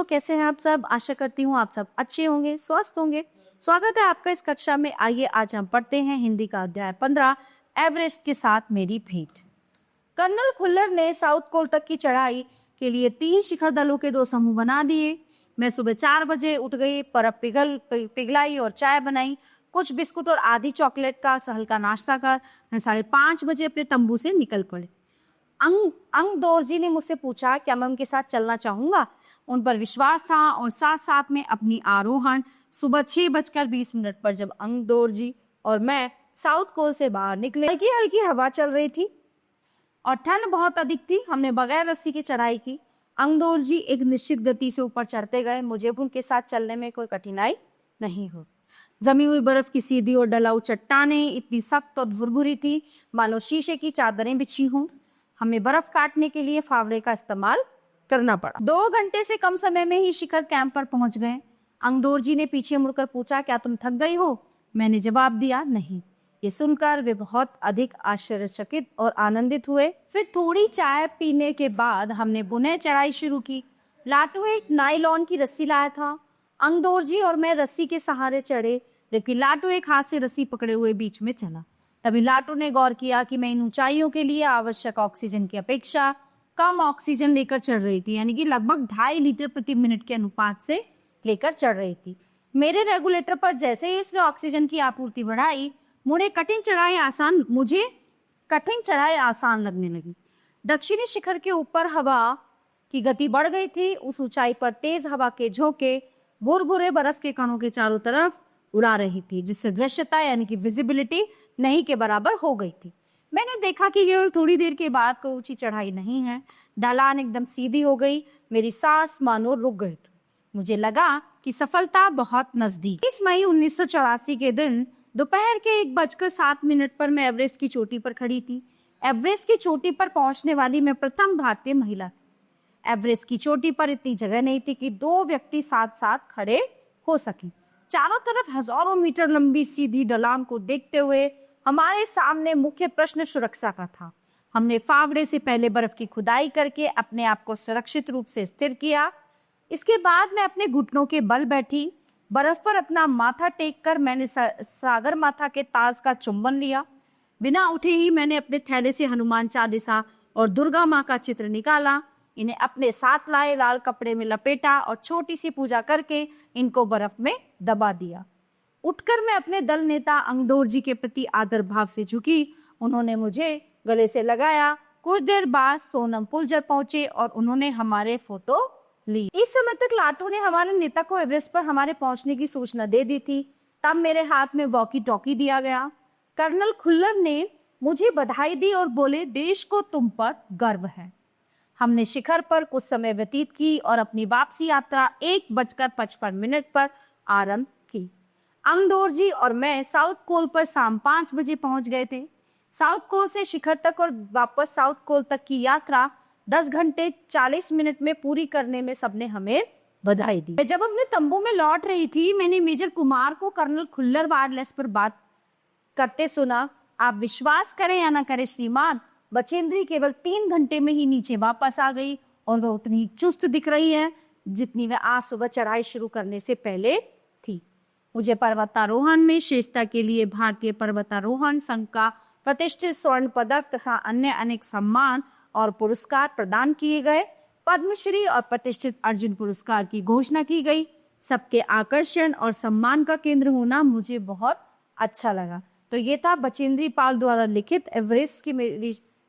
कैसे हैं आप सब? आशा करती हूँ आप सब अच्छे होंगे, स्वस्थ होंगे। स्वागत है आपका इस कक्षा में। आइए आज हम पढ़ते हैं हिंदी का अध्याय 15, एवरेस्ट के साथ मेरी भेंट। कर्नल खुल्लर ने साउथ पोल तक की चढ़ाई के लिए 3 शिखर दलों के 2 समूह बना दिए। मैं सुबह 4 बजे उठ गई, बर्फ पिघलाई और चाय बनाई। कुछ बिस्कुट और आधी चॉकलेट का हल्का नाश्ता कर मैं 5:30 बजे अपने तंबू से निकल पड़े। अंग दोरजी ने मुझसे पूछा क्या मैं उनके साथ चलना चाहूंगा। उन पर विश्वास था और साथ साथ में अपनी आरोहण सुबह 6:20 पर जब अंग दोरजी और मैं साउथ पोल से बाहर निकले, हल्की हल्की हवा चल रही थी और ठंड बहुत अधिक थी। हमने बगैर रस्सी की चढ़ाई की। अंग दोरजी एक निश्चित गति से ऊपर चढ़ते गए। मुझे उनके साथ चलने में कोई कठिनाई नहीं हुई। जमी हुई बर्फ की सीधी और ढलाऊ चट्टानें इतनी सख्त और भुरभुरी थी मानो शीशे की चादरें बिछी हों। हमें बर्फ काटने के लिए फावड़े का इस्तेमाल करना पड़ा। 2 घंटे से कम समय में ही शिखर कैंप पर पहुंच गए। अंग दोरजी ने पीछे मुड़कर पूछा क्या तुम थक गई हो? मैंने जवाब दिया नहीं। ये सुनकर वे बहुत अधिक आश्चर्यचकित और आनंदित हुए। फिर थोड़ी चाय पीने के बाद हमने पुनः चढ़ाई शुरू की। लाटू एक नायलॉन की रस्सी लाया था। अंग दोरजी और मैं रस्सी के सहारे चढ़े जबकि लाटू एक हाथ से रस्सी पकड़े हुए बीच में चला। तभी लाटू ने गौर किया कि मैं इन ऊंचाइयों के लिए आवश्यक ऑक्सीजन की अपेक्षा कम ऑक्सीजन लेकर चढ़ रही थी, यानी कि लगभग 2.5 लीटर प्रति मिनट के अनुपात से लेकर चढ़ रही थी। मेरे रेगुलेटर पर जैसे ही इसने ऑक्सीजन की आपूर्ति बढ़ाई, मुझे कठिन चढ़ाई आसान लगने लगी। दक्षिणी शिखर के ऊपर हवा की गति बढ़ गई थी। उस ऊंचाई पर तेज हवा के झोंके भुरभुरे बर्फ के कणों के चारों तरफ उड़ा रही थी, जिससे दृश्यता यानी कि विजिबिलिटी नहीं के बराबर हो गई थी। मैंने देखा कि केवल थोड़ी देर के बाद कोई ऊंची चढ़ाई नहीं है। ढलान एकदम सीधी हो गई। मेरी सांस मानो रुक गई। मुझे लगा कि सफलता बहुत नजदीक। 20 मई 1984 के दिन दोपहर के 1:07 पर मैं एवरेस्ट की चोटी पर खड़ी थी। एवरेस्ट की चोटी पर पहुंचने वाली मैं प्रथम भारतीय महिला थी। एवरेस्ट की चोटी पर इतनी जगह नहीं थी कि 2 व्यक्ति साथ साथ खड़े हो सकें। चारों तरफ हजारों मीटर लंबी सीधी ढलान को देखते हुए हमारे सामने मुख्य प्रश्न सुरक्षा का था। हमने फावड़े से पहले बर्फ की खुदाई करके अपने आप को सुरक्षित रूप से स्थिर किया। इसके बाद मैं अपने घुटनों के बल बैठी। बर्फ पर अपना माथा टेक कर मैंने सागर माथा के ताज का चुंबन लिया। बिना उठे ही मैंने अपने थैले से हनुमान चालीसा और दुर्गा माँ का चित्र निकाला, इन्हें अपने साथ लाए, लाल कपड़े में लपेटा और छोटी सी पूजा करके इनको बर्फ में दबा दिया। उठकर मैं अपने दल नेता अंग दोरजी के प्रति आदर भाव से झुकी। उन्होंने मुझे गले से लगाया। कुछ देर बाद सोनम पुलजर पहुंचे और उन्होंने हमारे फोटो ली। इस समय तक लाटू ने हमारे नेता को एवरेस्ट पर हमारे पहुंचने की सूचना दे दी थी। तब मेरे हाथ में वॉकी टॉकी दिया गया। कर्नल खुल्लर ने मुझे बधाई दी और बोले देश को तुम पर गर्व है। हमने शिखर पर कुछ समय व्यतीत की और अपनी वापसी यात्रा 1:55 पर आरंभ की। अंग दोरजी और मैं साउथ पोल पर शाम 5 बजे पहुंच गए थे। साउथ पोल से शिखर तक और वापस साउथ पोल तक की यात्रा 10 घंटे 40 मिनट में पूरी करने में सबने हमें बधाई दी। जब अपने तंबू में लौट रही थी, मैंने मेजर कुमार को कर्नल खुल्लर वायरलेस पर बात करते सुना। आप विश्वास करें या ना करें श्रीमान, बचेंद्री केवल 3 घंटे में ही नीचे वापस आ गई और वह उतनी चुस्त दिख रही है जितनी वह आज सुबह चढ़ाई शुरू करने से पहले थी। मुझे पर्वतारोहण में श्रेष्ठता के लिए भारतीय पर्वतारोहण संघ का प्रतिष्ठित स्वर्ण पदक तथा अन्य अनेक सम्मान और पुरस्कार प्रदान किए गए। पद्मश्री और प्रतिष्ठित अर्जुन पुरस्कार की घोषणा की गई। सबके आकर्षण और सम्मान का केंद्र होना मुझे बहुत अच्छा लगा। तो ये था बचेंद्री पाल द्वारा लिखित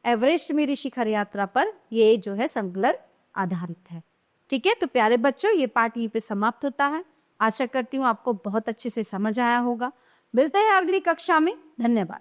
एवरेस्ट मेरी शिखर यात्रा पर ये जो है संकलन आधारित है। ठीक है, तो प्यारे बच्चों, ये पाठ यहीं पे समाप्त होता है। आशा करती हूँ आपको बहुत अच्छे से समझ आया होगा। मिलते हैं अगली कक्षा में। धन्यवाद।